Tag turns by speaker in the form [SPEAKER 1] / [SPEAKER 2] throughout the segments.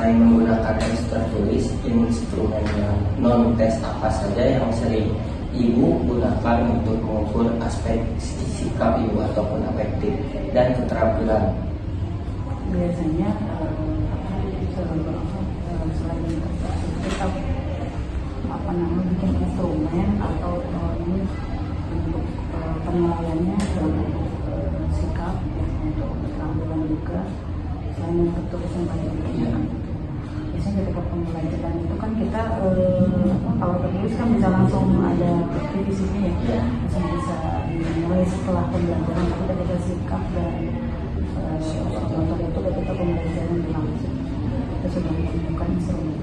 [SPEAKER 1] selain menggunakan tes tertulis, instrumen non-tes apa saja yang sering Ibu gunakan untuk mengukur aspek sikap Ibu ataupun afektif dan keterampilan?
[SPEAKER 2] Biasanya selain kita bikin instrumen atau ini untuk penilaiannya sikap ya, untuk keterampilan juga. Selain ketulisan tadi biasanya ketika pembelajaran itu kan kita kalau tertulis kan bisa langsung ada revisinya ya, langsung bisa dimulai setelah pembelajaran. Tapi ketika sikap dan motor itu ketika pembelajaran berlangsung kita sudah menemukan instrumen.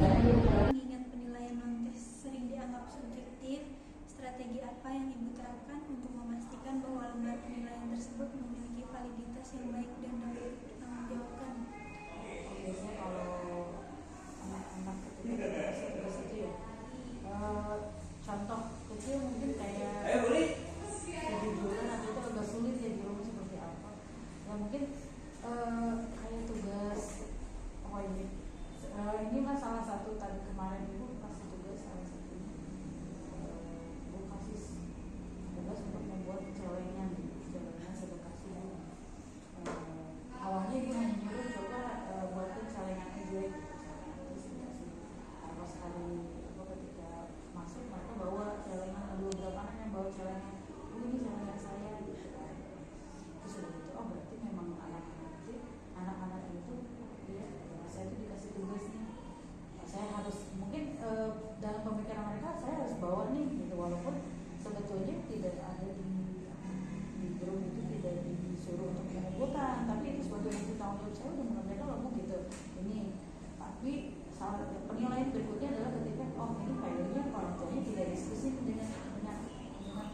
[SPEAKER 3] Mengingat penilaian non-tes sering dianggap subjektif, strategi apa yang Ibu terapkan untuk memastikan bahwa lembar penilaian tersebut memiliki validitas yang baik dan dapat dipertanggungjawabkan?
[SPEAKER 2] Biasanya kalau anak-anak ketika dikasih tugas itu ya, contoh kecil mungkin kayak kejujuran atau itu agak sulit ya di rumah seperti apa ya, mungkin kayak tugas ini kan salah satu tadi kemarin Ibu kasih tugas salah satunya Ibu kasih tugas untuk membuat celengan sedekah subuh. Awalnya Ibu hanya nyuruh coba buatin celengan aja gitu, terus dikasih pas kali ketika masuk mereka bawa celengan, ada beberapa anak yang bawa celengan, ini celengan saya gitu kan. Terus udah gitu, oh berarti memang anak-anak itu ya, saya itu dikasih tugas nih, saya harus mungkin dalam pemikiran mereka saya harus bawa nih gitu, walaupun sebetulnya tidak ada di grup itu tidak disuruh untuk mengumpulkan, tapi itu sebagai bentuk tanggung jawab saya udah mengerjakan loh gitu ini. Tapi penilaian berikutnya adalah ketika ini kayaknya orang tuanya tidak diskusi dengan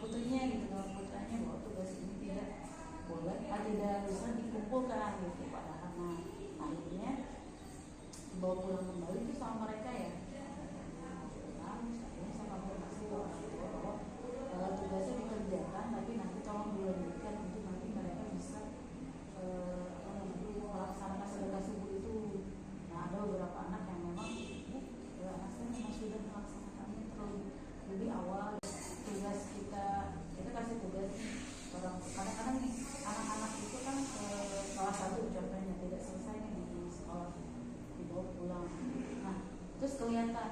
[SPEAKER 2] putrinya gitu, dengan putranya bahwa tugas ini tidak boleh, tidak bisa dikumpulkan gitu pada anak. Akhirnya dibawa pulang kembali itu sama mereka ya. Akhirnya saya konfirmasi ke orang tua bahwa tugasnya dikerjakan, tapi nanti tolong dilanjutkan untuk nanti mereka bisa melaksanakan sedekah subuh itu. Nah, ada beberapa anak yang memang anak saya memang sudah melaksanakannya lebih awal. Tugas kita kasih tugas kadang-kadang nih anak-anak itu kan salah satu contohnya tidak selesai nih di sekolah, dibawa pulang. Nah terus kelihatan,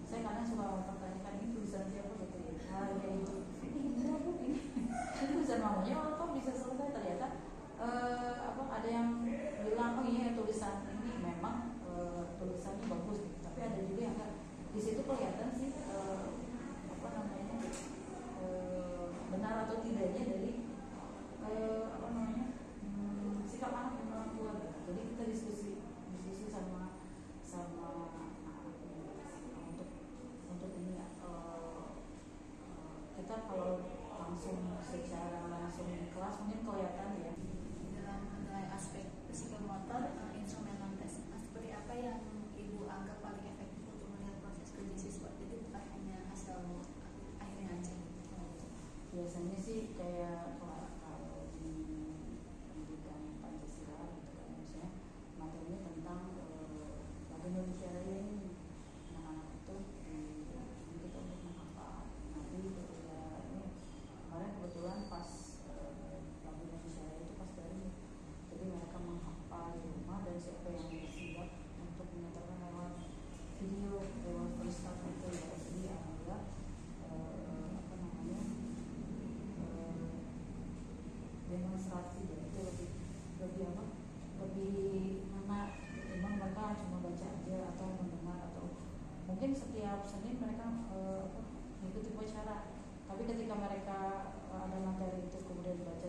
[SPEAKER 2] saya kadang suka mempertanyakan ini tulisan siapa gitu ya, ya itu ini apa ini tulisan mamanya, kok bisa selesai. Ternyata ada yang bilang oh iya tulisan ini memang tulisannya bagus gitu. Tapi ada juga yang kan di situ kelihatan sih benar atau tidaknya dari sikap anak dan orang tua. Jadi kita diskusi sama untuk ini ya, kita kalau secara langsung di kelas mungkin kelihatan ya.
[SPEAKER 3] Dalam menilai aspek psikomotor instrumen non-tes, seperti apa yang Ibu anggap paling efektif untuk melihat proses kerja siswa, jadi bukan hanya hasil akhirnya aja?
[SPEAKER 2] Biasanya sih kayak kalau di pendidikan Pancasila gitu kan, misalnya materinya tentang Bank Indonesia Raya ini, anak-anak itu kita untuk menghafal. Nanti ketika ini kemarin kebetulan pas Bank Indonesia Raya itu pas dari, jadi mereka menghafal di rumah dan siapa yang siap untuk menyatakan lewat video, lewat tulisan itu ya. Jadi alhamdulillah demonstrasi dan itu lebih mana memang mereka cuma baca aja atau mendengar, atau mungkin setiap Senin mereka mengikuti upacara, tapi ketika mereka ada materi itu kemudian baca